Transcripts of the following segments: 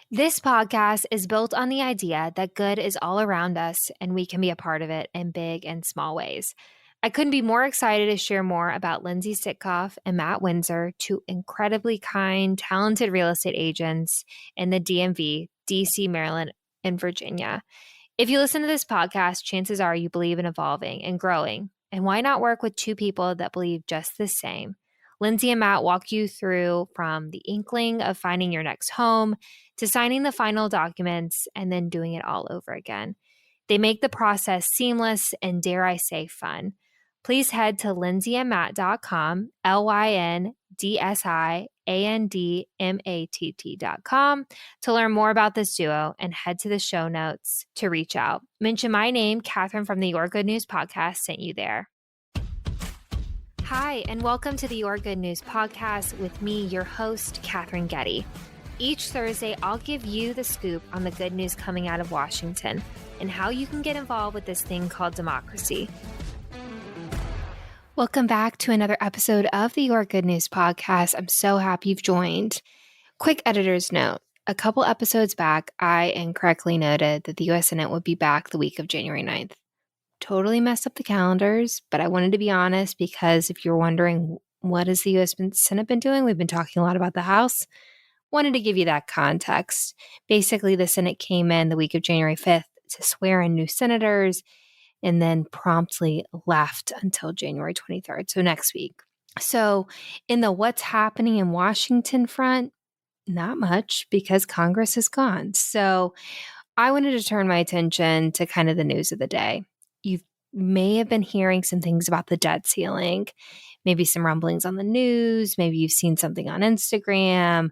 This podcast is built on the idea that good is all around us and we can be a part of it in big and small ways. I couldn't be more excited to share more about Lindsay Sitkoff and Matt Windsor, two incredibly kind, talented real estate agents in the DMV, DC, Maryland, and Virginia. If you listen to this podcast, chances are you believe in evolving and growing. And why not work with two people that believe just the same? Lindsay and Matt walk you through from the inkling of finding your next home to signing the final documents and then doing it all over again. They make the process seamless and, dare I say, fun. Please head to lindsayandmatt.com, LYNDSIANDMATT.com to learn more about this duo and head to the show notes to reach out. Mention my name, Katherine from the Your Good News podcast, sent you there. Hi, and welcome to the Your Good News podcast with me, your host, Katherine Getty. Each Thursday, I'll give you the scoop on the good news coming out of Washington and how you can get involved with this thing called democracy. Welcome back to another episode of the Your Good News podcast. I'm so happy you've joined. Quick editor's note. A couple episodes back, I incorrectly noted that the U.S. Senate would be back the week of January 9th. Totally messed up the calendars, but I wanted to be honest because if you're wondering what has the U.S. Senate been doing, we've been talking a lot about the House. Wanted to give you that context. Basically, the Senate came in the week of January 5th to swear in new senators and then promptly left until January 23rd, so next week. So in the what's happening in Washington front, not much because Congress is gone. So I wanted to turn my attention to kind of the news of the day. You may have been hearing some things about the debt ceiling, maybe some rumblings on the news, maybe you've seen something on Instagram.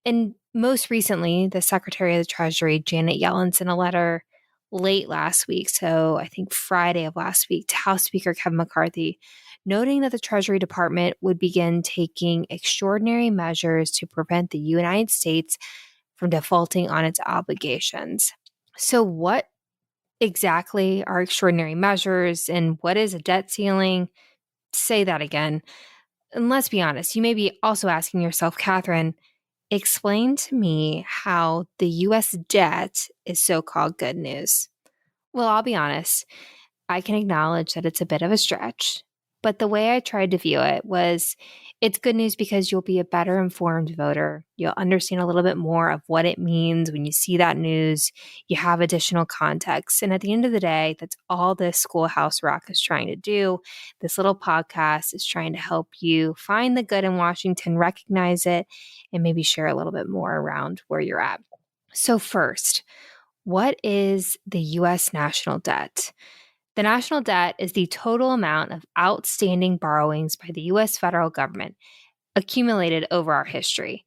And most recently, the Secretary of the Treasury, Janet Yellen, sent a letter late last week, so I think Friday of last week, to House Speaker Kevin McCarthy, noting that the Treasury Department would begin taking extraordinary measures to prevent the United States from defaulting on its obligations. So what exactly are extraordinary measures and what is a debt ceiling? Say that again. And let's be honest, you may be also asking yourself, Katherine, explain to me how the U.S. debt is so-called good news. Well, I'll be honest. I can acknowledge that it's a bit of a stretch, but the way I tried to view it was it's good news because you'll be a better informed voter. You'll understand a little bit more of what it means when you see that news. You have additional context. And at the end of the day, that's all this Schoolhouse Rock is trying to do. This little podcast is trying to help you find the good in Washington, recognize it, and maybe share a little bit more around where you're at. So first, what is the U.S. national debt? The national debt is the total amount of outstanding borrowings by the U.S. federal government accumulated over our history.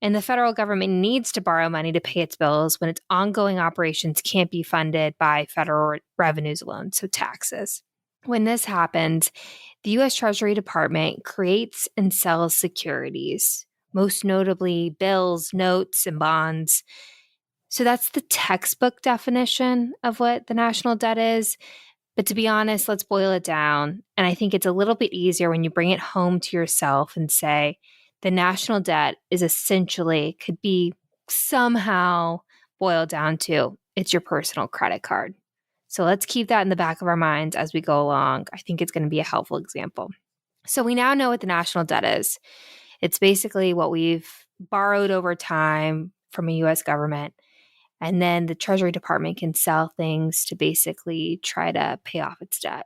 And the federal government needs to borrow money to pay its bills when its ongoing operations can't be funded by federal revenues alone, so taxes. When this happens, the U.S. Treasury Department creates and sells securities, most notably bills, notes, and bonds. So that's the textbook definition of what the national debt is. But to be honest, let's boil it down. And I think it's a little bit easier when you bring it home to yourself and say the national debt is essentially, could be somehow boiled down to it's your personal credit card. So let's keep that in the back of our minds as we go along. I think it's going to be a helpful example. So we now know what the national debt is. It's basically what we've borrowed over time from a U.S. government. And then the Treasury Department can sell things to basically try to pay off its debt.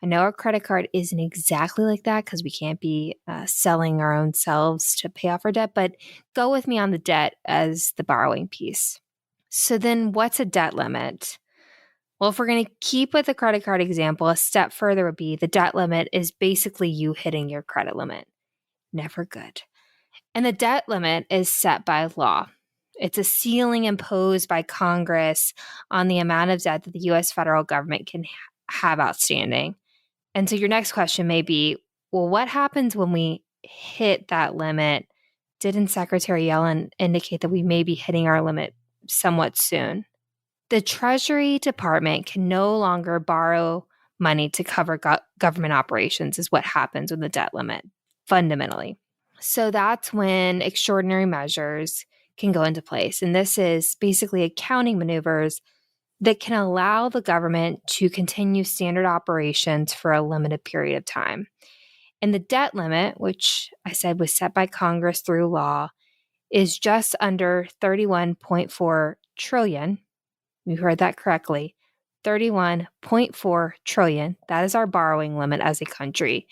I know our credit card isn't exactly like that because we can't be selling our own selves to pay off our debt, but go with me on the debt as the borrowing piece. So then what's a debt limit? Well, if we're going to keep with the credit card example, a step further would be the debt limit is basically you hitting your credit limit. Never good. And the debt limit is set by law. It's a ceiling imposed by Congress on the amount of debt that the U.S. federal government can have outstanding. And so your next question may be, well, what happens when we hit that limit? Didn't Secretary Yellen indicate that we may be hitting our limit somewhat soon? The Treasury Department can no longer borrow money to cover government operations is what happens with the debt limit, fundamentally. So that's when extraordinary measures can go into place. And this is basically accounting maneuvers that can allow the government to continue standard operations for a limited period of time. And the debt limit, which I said was set by Congress through law, is just under 31.4 trillion. You heard that correctly. 31.4 trillion. That is our borrowing limit as a country.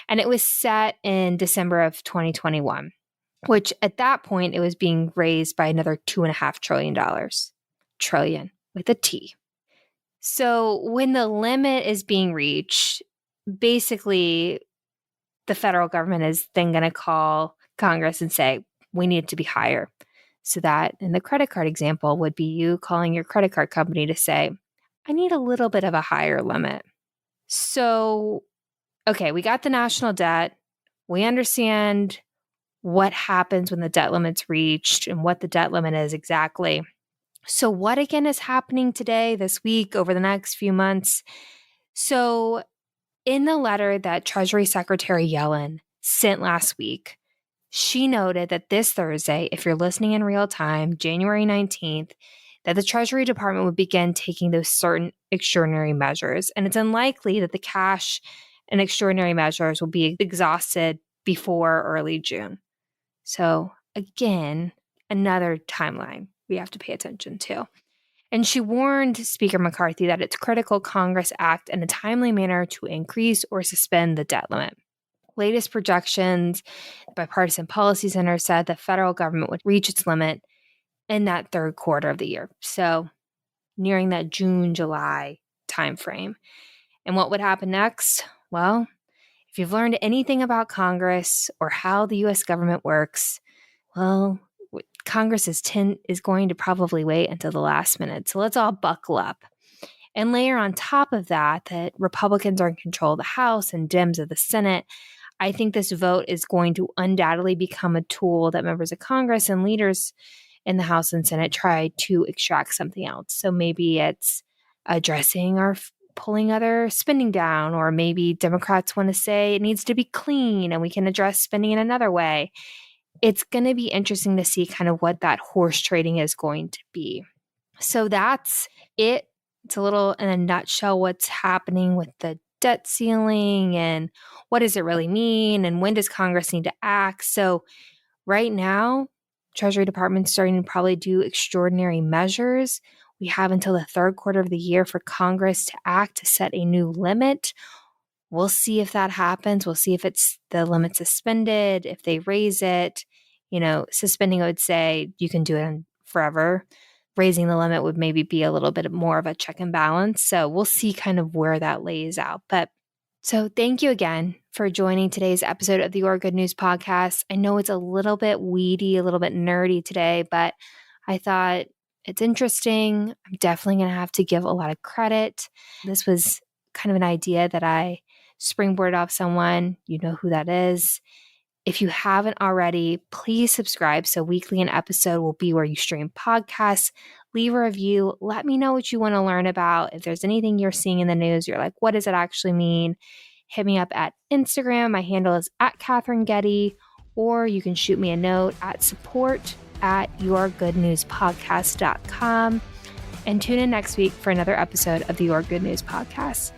And it was set in December of 2021, which at that point it was being raised by another $2.5 trillion. Trillion with a T. So when the limit is being reached, basically the federal government is then going to call Congress and say, we need it to be higher. So that in the credit card example would be you calling your credit card company to say, I need a little bit of a higher limit. So, okay, we got the national debt. We understand what happens when the debt limit's reached and what the debt limit is exactly. So what again is happening today, this week, over the next few months? So in the letter that Treasury Secretary Yellen sent last week, she noted that this Thursday, if you're listening in real time, January 19th, that the Treasury Department would begin taking those certain extraordinary measures. And it's unlikely that the cash and extraordinary measures will be exhausted before early June. So again, another timeline we have to pay attention to. And she warned Speaker McCarthy that it's critical Congress act in a timely manner to increase or suspend the debt limit. Latest projections by Bipartisan Policy Center said the federal government would reach its limit in that third quarter of the year. So nearing that June, July timeframe. And what would happen next? Well, if you've learned anything about Congress or how the U.S. government works, well, Congress is going to probably wait until the last minute. So let's all buckle up. And layer on top of that Republicans are in control of the House and Dems of the Senate. I think this vote is going to undoubtedly become a tool that members of Congress and leaders in the House and Senate try to extract something else. So maybe it's addressing or pulling other spending down, or maybe Democrats want to say it needs to be clean and we can address spending in another way. It's going to be interesting to see kind of what that horse trading is going to be. So that's it. It's a little in a nutshell what's happening with the debt ceiling and what does it really mean and when does Congress need to act. So right now, Treasury Department's starting to probably do extraordinary measures. We have until the third quarter of the year for Congress to act to set a new limit. We'll see if that happens. We'll see if it's the limit suspended, if they raise it. Suspending, I would say you can do it forever. Raising the limit would maybe be a little bit more of a check and balance. So we'll see kind of where that lays out. So thank you again for joining today's episode of the Your Good News podcast. I know it's a little bit weedy, a little bit nerdy today, but I thought it's interesting. I'm definitely going to have to give a lot of credit. This was kind of an idea that I springboarded off someone. You know who that is. If you haven't already, please subscribe so weekly an episode will be where you stream podcasts. Leave a review. Let me know what you want to learn about. If there's anything you're seeing in the news, you're like, what does it actually mean? Hit me up at Instagram. My handle is at Katherine Getty, or you can shoot me a note at support@yourgoodnewspodcast.com. And tune in next week for another episode of the Your Good News podcast.